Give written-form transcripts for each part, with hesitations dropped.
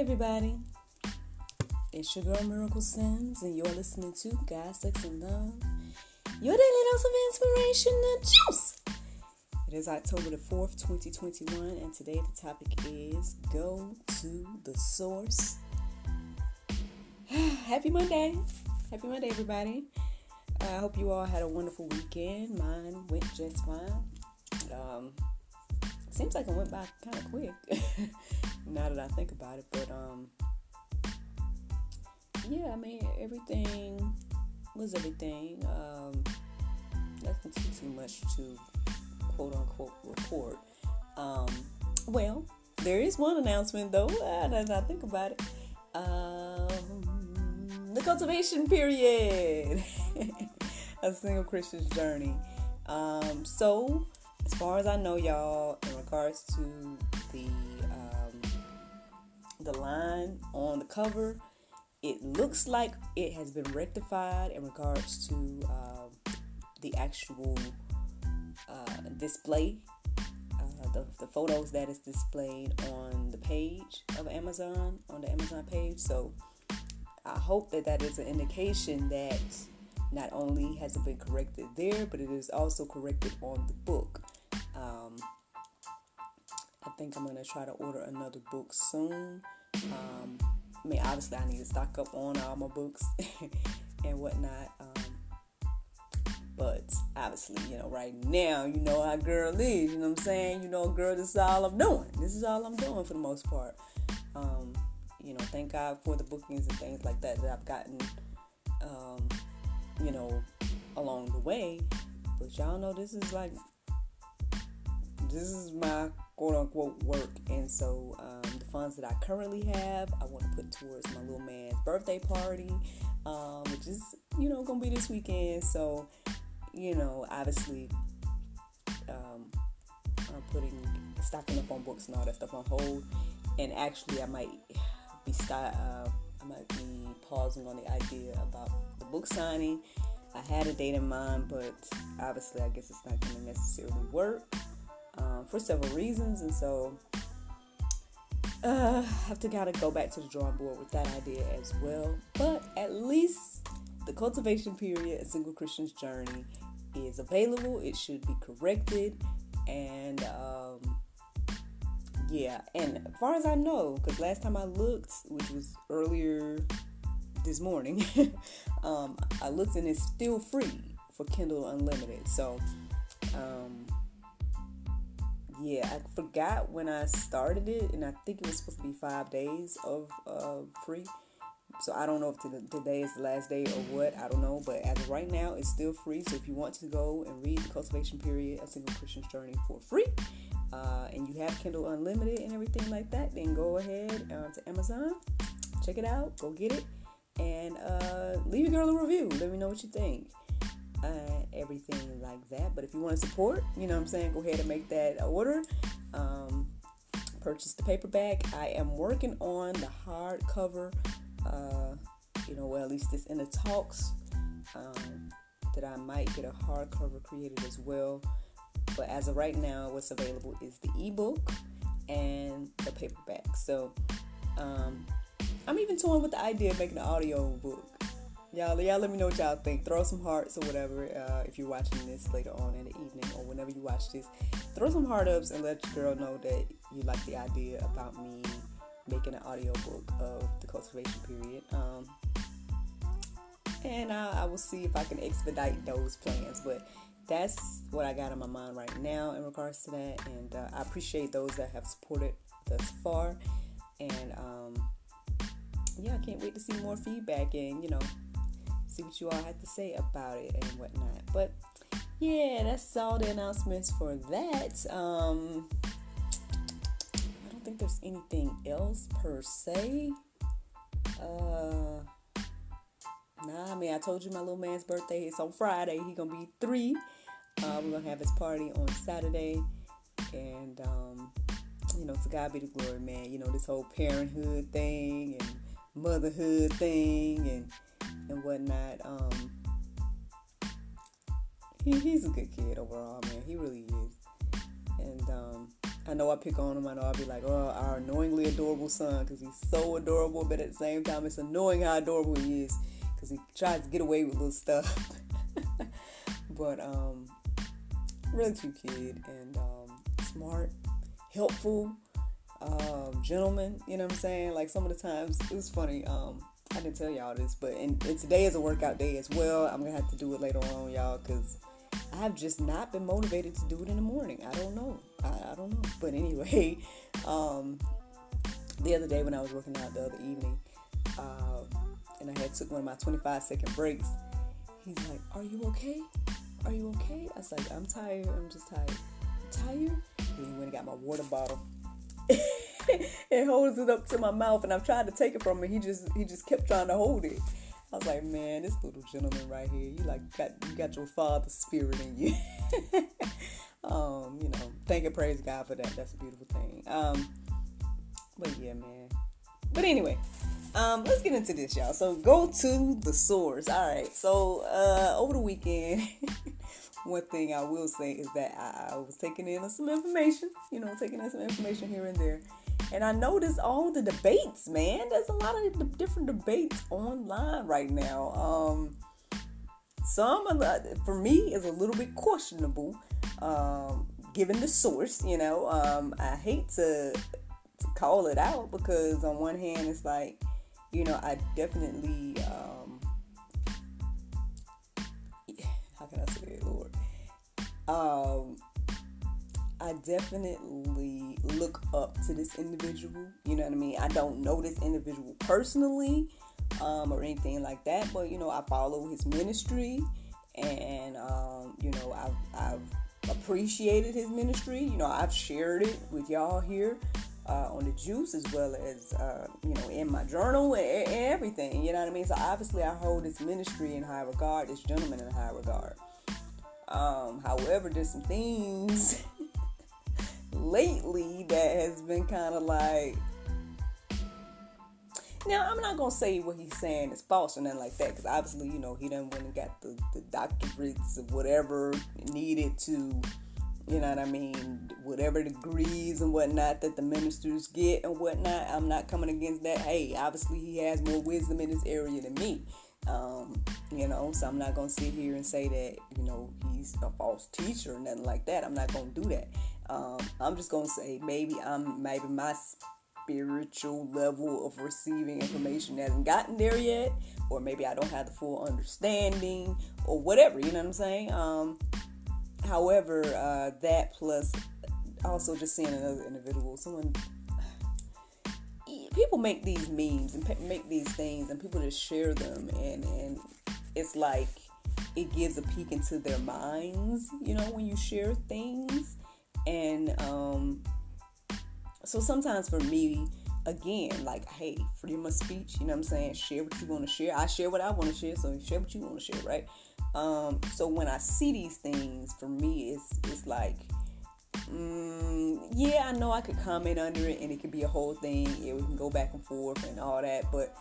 everybody. It's your girl Miracle Sims, and you're listening to God, Sex, and Love, your daily dose of inspiration and juice. It is October the 4th, 2021, and today the topic is Go to the Source. Happy Monday. Happy Monday, everybody. I hope you all had a wonderful weekend. Mine went just fine. Seems like it went by kind of quick now that I think about it, but yeah, I mean, everything was everything. Nothing too much to quote unquote report. Well, there is one announcement though, now that I think about it. The cultivation period. A single Christian's journey. So as far as I know, y'all, in regards to the line on the cover, it looks like it has been rectified in regards to the actual display, the photos that is displayed on the page of Amazon, on the Amazon page. So I hope that is an indication that not only has it been corrected there, but it is also corrected on the book. I think I'm going to try to order another book soon. I mean, obviously I need to stock up on all my books and whatnot. But obviously, right now, how girl is, what I'm saying? Girl, this is all I'm doing. This is all I'm doing for the most part. Thank God for the bookings and things like that I've gotten, along the way. But y'all know this is my quote unquote work. And so, the funds that I currently have, I want to put towards my little man's birthday party, which is, going to be this weekend. So, obviously, I'm stocking up on books and all that stuff on hold. And actually, I might be pausing on the idea about the book signing. I had a date in mind, but obviously, I guess it's not going to necessarily work for several reasons. And so, I have to kind of go back to the drawing board with that idea as well. But at least the cultivation period, A Single Christian's Journey, is available. It should be corrected. And and as far as I know, because last time I looked, which was earlier this morning, I looked and it's still free for Kindle Unlimited. So, I forgot when I started it, and I think it was supposed to be 5 days of free. So I don't know if today is the last day or what. I don't know. But as of right now, it's still free. So if you want to go and read the cultivation period, A Single Christian's Journey for free, and you have Kindle Unlimited and everything like that, then go ahead to Amazon, check it out, go get it, and leave your girl a review. Let me know what you think. Everything like that. But if you want to support, go ahead and make that order. Purchase the paperback. I am working on the hardcover. At least it's in the talks that I might get a hardcover created as well. But as of right now, what's available is the ebook and the paperback. So I'm even toying with the idea of making an audio book. Y'all let me know what y'all think. Throw some hearts or whatever if you're watching this later on in the evening or whenever you watch this. Throw some heart ups and let your girl know that you like the idea about me making an audio book of the cultivation period. And I will see if I can expedite those plans. But that's what I got on my mind right now in regards to that. And I appreciate those that have supported thus far. And I can't wait to see more feedback and, see what you all have to say about it and whatnot. But yeah, that's all the announcements for that. I don't think there's anything else per se. I told you my little man's birthday is on Friday. He's gonna be 3. We're gonna have his party on Saturday, and to God be the glory, man. This whole parenthood thing and motherhood thing and whatnot. He's a good kid overall, man. He really is. And I know I pick on him. I know I'll be like, oh, our annoyingly adorable son, because he's so adorable, but at the same time, it's annoying how adorable he is, because he tries to get away with little stuff. But really cute kid, and smart, helpful, gentleman. You know what I'm saying? Like, some of the times, it was funny. I didn't tell y'all this, but and today is a workout day as well. I'm gonna have to do it later on, y'all, because I have just not been motivated to do it in the morning. I don't know. I don't know. But anyway, the other day when I was working out the other evening, and I had took one of my 25-second breaks, he's like, "Are you okay? Are you okay?" I was like, "I'm tired. I'm just tired." "Tired?" Then he went and got my water bottle and holds it up to my mouth, and I've tried to take it from him. He just kept trying to hold it. I was like, man, this little gentleman right here, you got your father's spirit in you. Thank and praise God for that. That's a beautiful thing. But yeah, man. But anyway, let's get into this, y'all. So go to the source. All right. So over the weekend, one thing I will say is that I was taking in some information, here and there. And I noticed all the debates, man. There's a lot of different debates online right now. Some, for me, is a little bit questionable, given the source, I hate to call it out, because on one hand, it's like, I definitely, how can I say it, Lord? I definitely look up to this individual. You know what I mean? I don't know this individual personally, or anything like that, but I follow his ministry, and I've appreciated his ministry. I've shared it with y'all here on the juice, as well as in my journal and everything. You know what I mean? So obviously, I hold this ministry in high regard, this gentleman in high regard. However, there's some things lately that has been kind of like, now I'm not gonna say what he's saying is false or nothing like that, because obviously he done went and got the doctorates of whatever needed to, whatever degrees and whatnot that the ministers get and whatnot. I'm not coming against that. Hey, obviously he has more wisdom in this area than me. So I'm not gonna sit here and say that he's a false teacher or nothing like that. I'm not gonna do that. I'm just gonna say maybe my spiritual level of receiving information hasn't gotten there yet, or maybe I don't have the full understanding, or whatever. You know what I'm saying? However, that plus also just seeing another individual, people make these memes and make these things, and people just share them, and it's like it gives a peek into their minds, when you share things. And so sometimes for me, again, like, hey, freedom of speech, you know what I'm saying? Share what you want to share. I share what I want to share, so share what you want to share, right? So when I see these things, for me, it's like, yeah, I know I could comment under it, and it could be a whole thing. Yeah, we can go back and forth and all that, but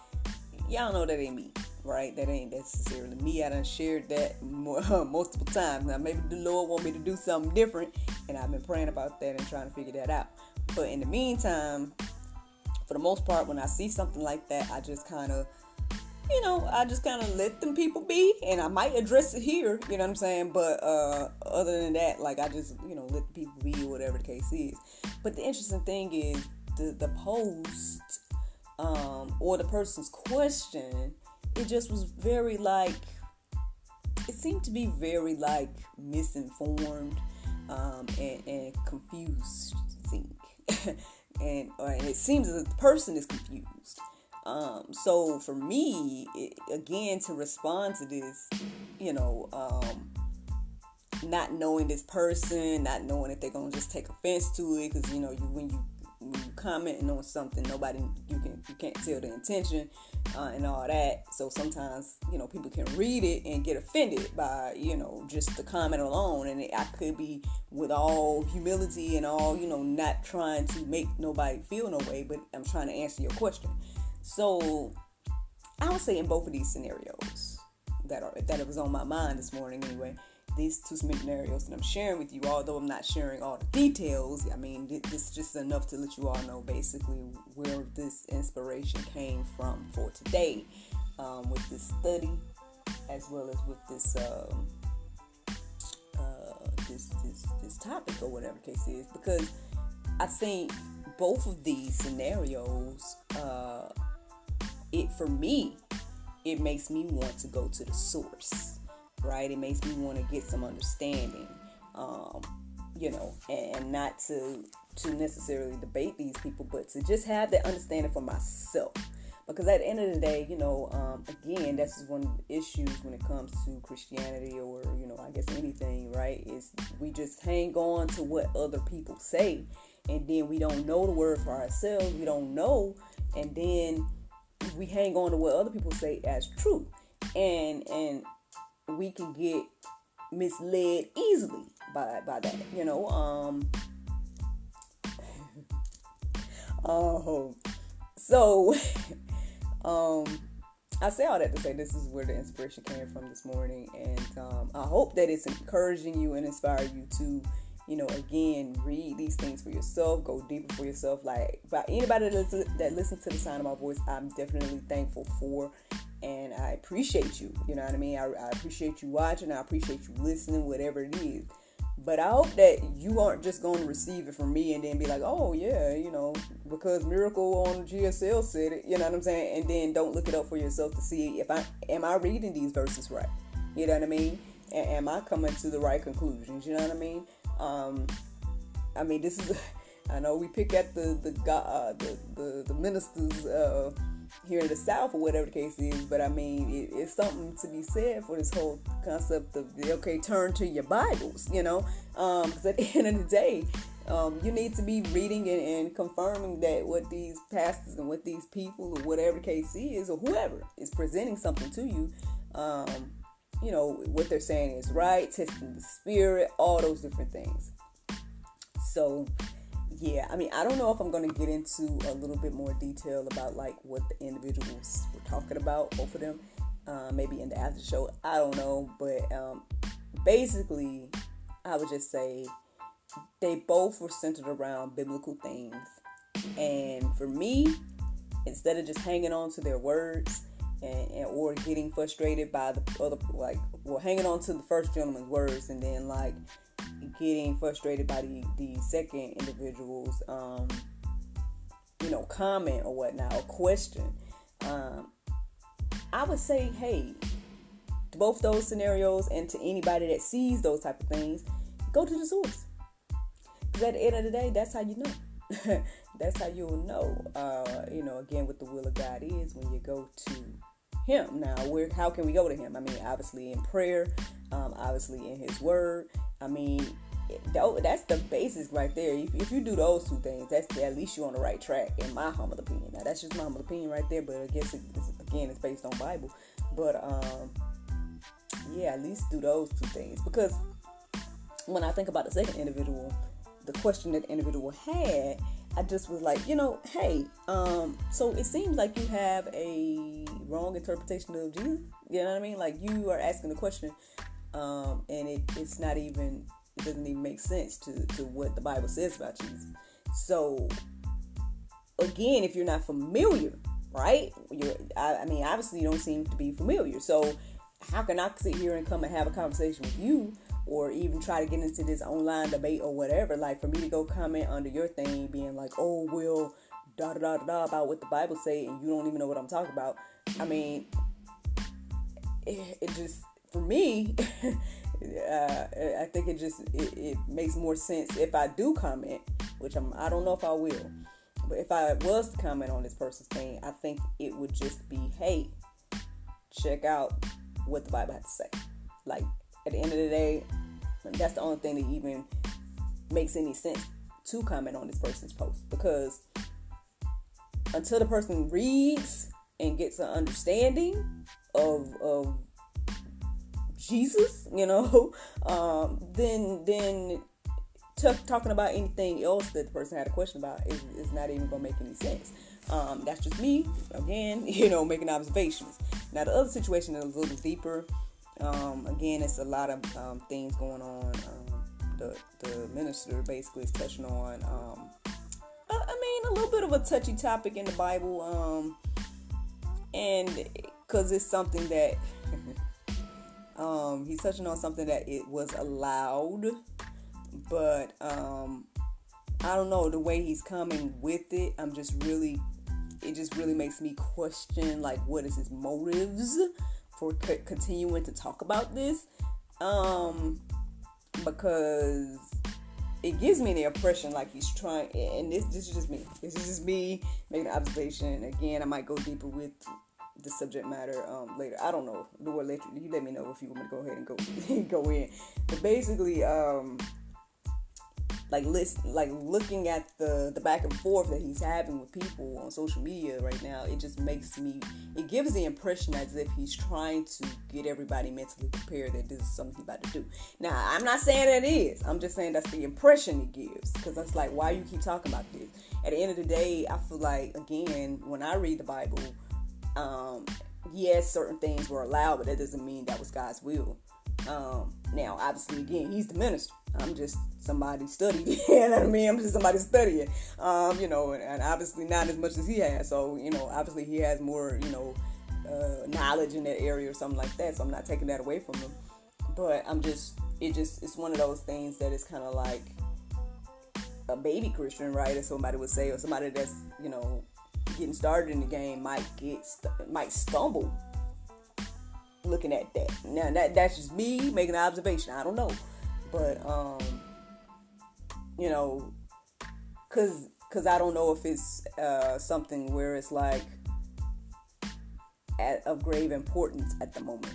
y'all know that ain't me, right? That ain't necessarily me. I done shared that multiple times. Now, maybe the Lord want me to do something different, and I've been praying about that and trying to figure that out. But in the meantime, for the most part, when I see something like that, I just kind of, let them people be, and I might address it here, you know what I'm saying? But other than that, like, I just, let the people be, or whatever the case is. But the interesting thing is the post, or the person's question, it just was very, like, it seemed to be very, like, misinformed, and confused, I think. and it seems that the person is confused. So for me, again, to respond to this, not knowing this person, not knowing if they're going to just take offense to it, because, when you commenting on something, you can't tell the intention, and all that. So sometimes, people can read it and get offended by, just the comment alone. And I could be, with all humility and all, not trying to make nobody feel no way, but I'm trying to answer your question. So I would say in both of these scenarios that it was on my mind this morning anyway, these two scenarios that I'm sharing with you, although I'm not sharing all the details, I mean, this is just enough to let you all know basically where this inspiration came from for today, with this study, as well as with this this topic, or whatever the case is, because I think both of these scenarios, for me, it makes me want to go to the source, right? It makes me want to get some understanding, and not to necessarily debate these people, but to just have that understanding for myself. Because at the end of the day, again, that's one of the issues when it comes to Christianity, or, I guess anything, right? Is we just hang on to what other people say, and then we don't know the word for ourselves. We don't know, and then we hang on to what other people say as true, and we can get misled easily by that, So, I say all that to say this is where the inspiration came from this morning, and I hope that it's encouraging you and inspire you to, again, read these things for yourself, go deeper for yourself. Like, by anybody that listens to the sound of my voice, I'm definitely thankful for, and I appreciate you. You know what I mean? I appreciate you watching. I appreciate you listening, whatever it is. But I hope that you aren't just going to receive it from me and then be like, oh, yeah, because Miracle on GSL said it, you know what I'm saying? And then don't look it up for yourself to see am I reading these verses right? You know what I mean? And am I coming to the right conclusions? You know what I mean? This is, I know we pick at the ministers here in the South, or whatever the case is, but it's something to be said for this whole concept of, turn to your Bibles, because at the end of the day, you need to be reading and confirming that what these pastors and what these people, or whatever the case is, or whoever is presenting something to you, what they're saying is right, testing the spirit, all those different things. So, yeah, I don't know if I'm going to get into a little bit more detail about, like, what the individuals were talking about, both of them, maybe in the after show. I don't know, but basically, I would just say they both were centered around biblical things. And for me, instead of just hanging on to their words or getting frustrated by the other, hanging on to the first gentleman's words and then, getting frustrated by the second individual's, comment or whatnot, or question, I would say, hey, to both those scenarios, and to anybody that sees those type of things, go to the source. Because at the end of the day, that's how you know. That's how you'll know, again, what the will of God is when you go to Him. Now, how can we go to Him? Obviously in prayer, obviously in His Word. That's the basics right there. If you do those two things, that's at least you're on the right track, in my humble opinion. Now, that's just my humble opinion right there, but I guess it's based on Bible. But at least do those two things, because when I think about the second individual, the question that the individual had, I just was like, hey, so it seems like you have a wrong interpretation of Jesus. You know what I mean? Like, you are asking the question, and it doesn't even make sense to what the Bible says about Jesus. So, again, if you're not familiar, right? Obviously you don't seem to be familiar. So, how can I sit here and come and have a conversation with you, or even try to get into this online debate or whatever? Like, for me to go comment under your thing, being like, oh, well, da-da-da-da about what the Bible say, and you don't even know what I'm talking about. It just, for me, I think it makes more sense if I do comment, which I don't know if I will, but if I was to comment on this person's thing, I think it would just be, hey, check out what the Bible has to say. Like, at the end of the day, that's the only thing that even makes any sense to comment on this person's post, because until the person reads and gets an understanding of Jesus, then talking about anything else that the person had a question about is not even going to make any sense. That's just me, again, making observations. Now, the other situation is a little deeper. Again, it's a lot of things going on. The minister basically is touching on, a little bit of a touchy topic in the Bible, and because it's something that he's touching on something that it was allowed, but I don't know, the way he's coming with it, it just really makes me question, like, what is his motives for continuing to talk about this, because it gives me the impression like he's trying, and this is just me making an observation. Again, I might go deeper with the subject matter later. I don't know. Lord, you let me know if you want me to go ahead and go in. But basically, looking at the back and forth that he's having with people on social media right now, it gives the impression as if he's trying to get everybody mentally prepared that this is something he's about to do. Now, I'm not saying that it is. I'm just saying that's the impression it gives, because it's like, why you keep talking about this? At the end of the day, I feel like, again, when I read the Bible, yes, certain things were allowed, but that doesn't mean that was God's will. Now, obviously, again, he's the minister. I'm just somebody studying. You know what I mean? I'm just somebody studying. And obviously not as much as he has. So, obviously he has more, knowledge in that area or something like that. So I'm not taking that away from him. But it's one of those things that is kind of like a baby Christian, right? As somebody would say, or somebody that's, getting started in the game might stumble looking at that. Now that's just me making an observation. I don't know. But, cause I don't know if it's, something where it's like of grave importance at the moment.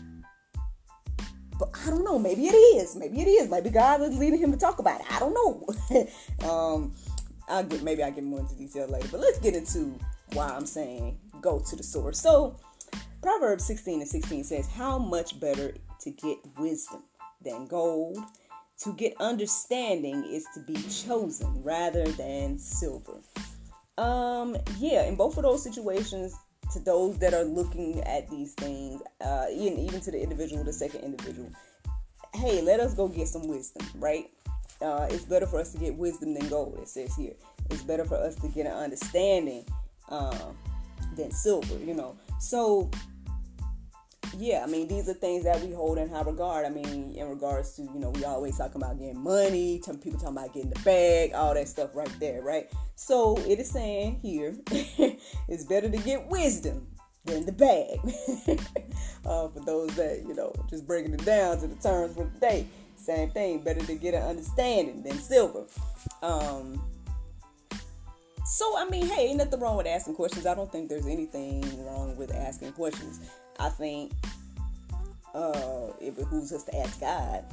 But I don't know. Maybe it is. Maybe God is leading him to talk about it. I don't know. I'll get more into detail later. But let's get into why I'm saying go to the source. So, Proverbs 16:16 says, "How much better to get wisdom than gold? To get understanding is to be chosen rather than silver." In both of those situations, to those that are looking at these things, even to the individual, the second individual, hey, let us go get some wisdom, right? It's better for us to get wisdom than gold, it says here. It's better for us to get an understanding than silver, So, these are things that we hold in high regard. In regards to, we always talking about getting money, people talking about getting the bag, all that stuff right there, right? So it is saying here, it's better to get wisdom than the bag. For those that, just breaking it down to the terms for the day. Same thing, better to get an understanding than silver. Hey, ain't nothing wrong with asking questions. I don't think there's anything wrong with asking questions. I think it behooves us to ask God,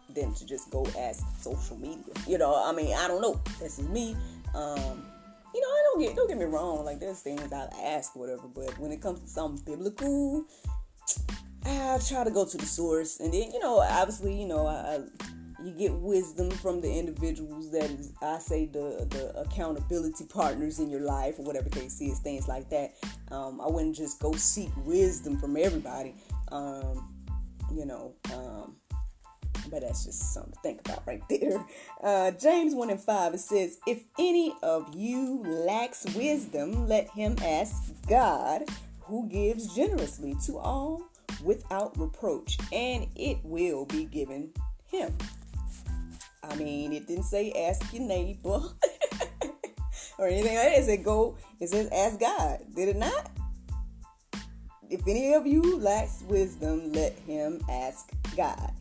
than to just go ask social media. I don't know. This is me. Don't get me wrong. Like, there's things I'll ask, whatever. But when it comes to something biblical, I try to go to the source. And then, obviously, you get wisdom from the individuals that is, I say, the accountability partners in your life, or whatever the case is, things like that. I wouldn't just go seek wisdom from everybody, but that's just something to think about right there. James 1:5, it says, "If any of you lacks wisdom, let him ask God, who gives generously to all without reproach, and it will be given him." It didn't say ask your neighbor or anything like that. It says ask God. Did it not? If any of you lacks wisdom, let him ask God.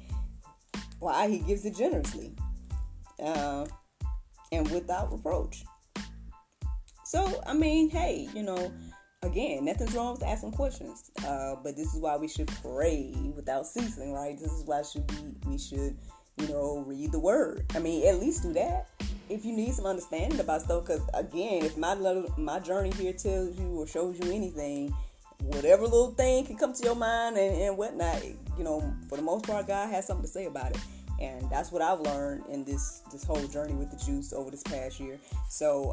Why? He gives it generously and without reproach. So, hey, again, nothing's wrong with asking questions. But this is why we should pray without ceasing, right? This is why we should read the word. At least do that. If you need some understanding about stuff, because again, if my journey here tells you or shows you anything, whatever little thing can come to your mind and whatnot, for the most part, God has something to say about it. And that's what I've learned in this whole journey with the juice over this past year. So,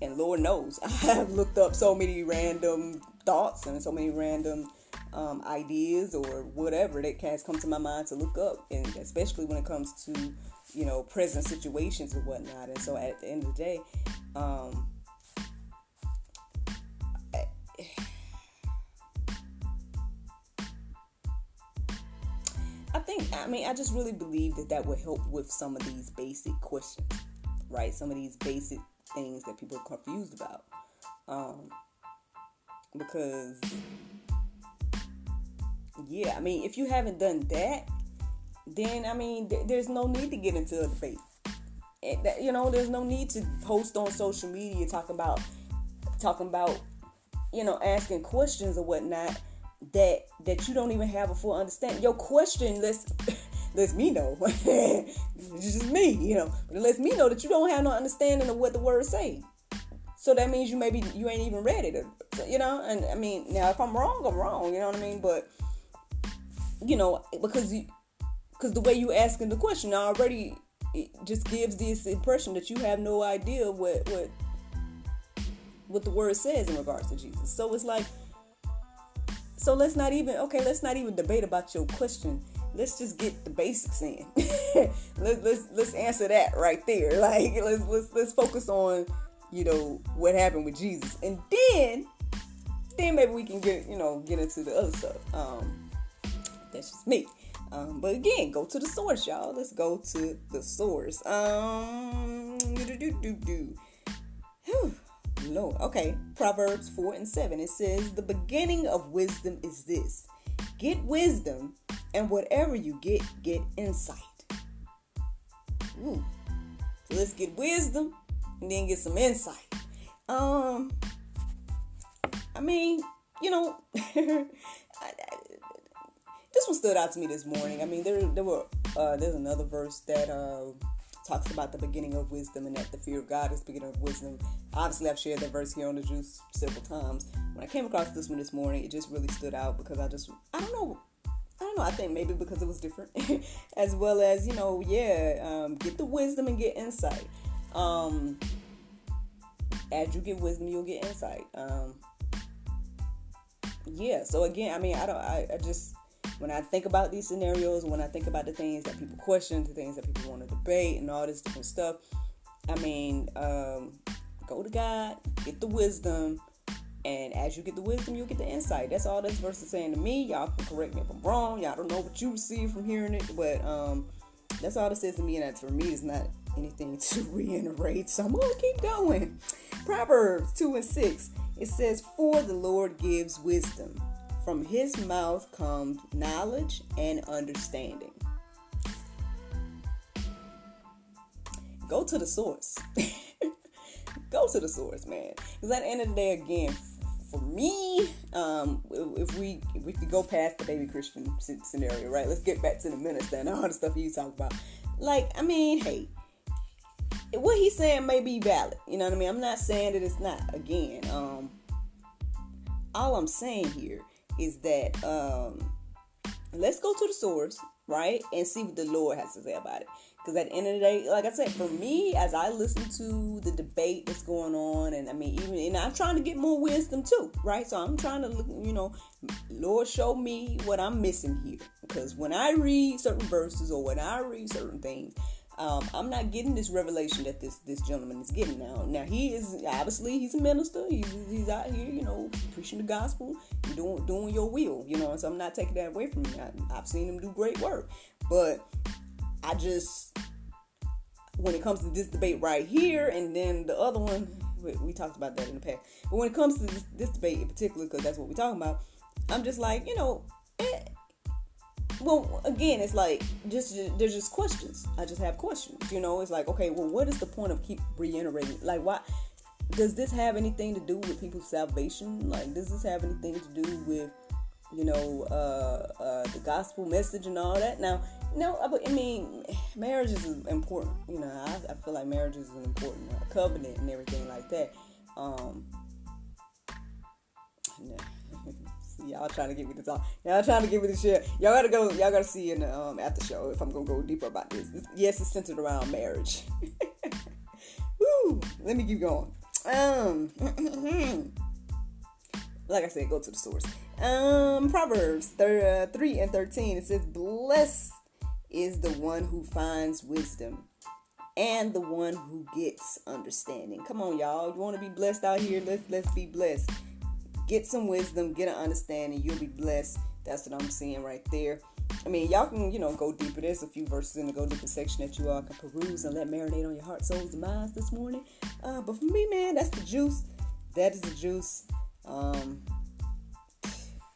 and Lord knows, I have looked up so many random thoughts and so many random ideas or whatever that has come to my mind to look up, and especially when it comes to, present situations and whatnot. And so at the end of the day, I just really believe that would help with some of these basic questions, right? Some of these basic things that people are confused about. Because, if you haven't done that, then, there's no need to get into a debate. There's no need to post on social media talking about, asking questions or whatnot that you don't even have a full understanding. Your question lets me know. It's just me, but it lets me know that you don't have no understanding of what the words say. So that means you ain't even read it, and now if I'm wrong, I'm wrong, you know what I mean? But, because the way you asking the question already, it just gives this impression that you have no idea what the word says in regards to Jesus. So it's like, let's not even debate about your question. Let's just get the basics in. let's answer that right there. Like, let's focus on, what happened with Jesus, and then maybe we can get into the other stuff. That's just me. But again, go to the source, y'all. Let's go to the source. Lord. Okay, Proverbs 4:7. It says, "The beginning of wisdom is this: get wisdom, and whatever you get insight." Ooh. So let's get wisdom and then get some insight. This one stood out to me this morning. There's another verse that talks about the beginning of wisdom, and that the fear of God is the beginning of wisdom. Obviously, I've shared that verse here on the Juice several times. When I came across this one this morning, it just really stood out because I don't know. I think maybe because it was different, as well as, get the wisdom and get insight. As you get wisdom, you'll get insight. So again, when I think about these scenarios, when I think about the things that people question, the things that people want to debate, and all this different stuff, go to God, get the wisdom, and as you get the wisdom, you'll get the insight. That's all this verse is saying to me. Y'all can correct me if I'm wrong. Y'all don't know what you receive from hearing it, but that's all it says to me, and that for me is not anything to reiterate. So I'm going to keep going. Proverbs 2:6. It says, "For the Lord gives wisdom. From his mouth comes knowledge and understanding." Go to the source. Go to the source, man. Because at the end of the day, again, for me, if we could go past the baby Christian scenario, right? Let's get back to the minister and all the stuff you talk about. Hey, what he's saying may be valid. You know what I mean? I'm not saying that it's not. Again, all I'm saying here is that let's go to the source, right, and see what the Lord has to say about it. Because at the end of the day, like I said, for me, as I listen to the debate that's going on, and and I'm trying to get more wisdom too, right? So I'm trying to look, Lord, show me what I'm missing here. Because when I read certain verses or when I read certain things, I'm not getting this revelation that this gentleman is getting now. Now he's a minister. He's out here, preaching the gospel, doing your will, and so I'm not taking that away from him. I've seen him do great work, but when it comes to this debate right here, and then the other one, we talked about that in the past. But when it comes to this debate in particular, because that's what we're talking about, I'm just like, well, again, it's like, there's just questions. I just have questions, It's like, okay, well, what is the point of keep reiterating? Like, why? Does this have anything to do with people's salvation? Like, does this have anything to do with, the gospel message and all that? Now, no, marriage is important. I feel like marriage is an important covenant and everything like that. Y'all trying to get me to talk. Y'all trying to get me to share. Y'all gotta see in the after show if I'm gonna go deeper about this. Yes, it's centered around marriage. Woo! Let me keep going. Like I said, go to the source. Proverbs 3:13. It says, "Blessed is the one who finds wisdom, and the one who gets understanding." Come on, y'all. You want to be blessed out here? Let's be blessed. Get some wisdom, get an understanding. You'll be blessed. That's what I'm seeing right there. I mean, y'all can, go deeper. There's a few verses in the go deeper section that you all can peruse and let marinate on your heart, souls, and minds this morning. But for me, man, that's the juice. That is the juice.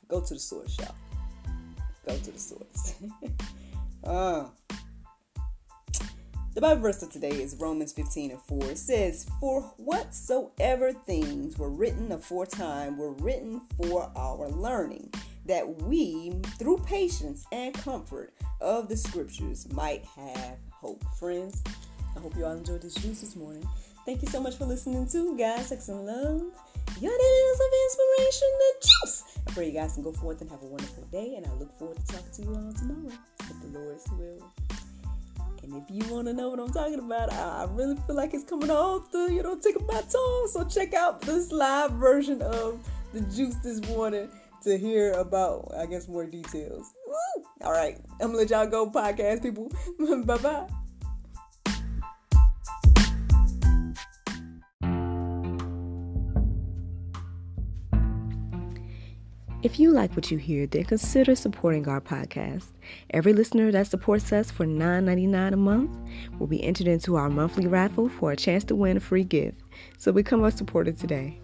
Go to the source, y'all. Go to the source. The Bible verse of today is Romans 15:4. It says, "For whatsoever things were written aforetime were written for our learning, that we, through patience and comfort of the scriptures, might have hope." Friends, I hope you all enjoyed this juice this morning. Thank you so much for listening to God, Sex, and Love. Your days of inspiration, the juice. I pray you guys can go forth and have a wonderful day, and I look forward to talking to you all tomorrow, if the Lord's will. And if you want to know what I'm talking about, I really feel like it's coming off the, tip of my tongue. So check out this live version of the juice this morning to hear about, I guess, more details. Woo! All right. I'm going to let y'all go, podcast people. Bye-bye. If you like what you hear, then consider supporting our podcast. Every listener that supports us for $9.99 a month will be entered into our monthly raffle for a chance to win a free gift. So become a supporter today.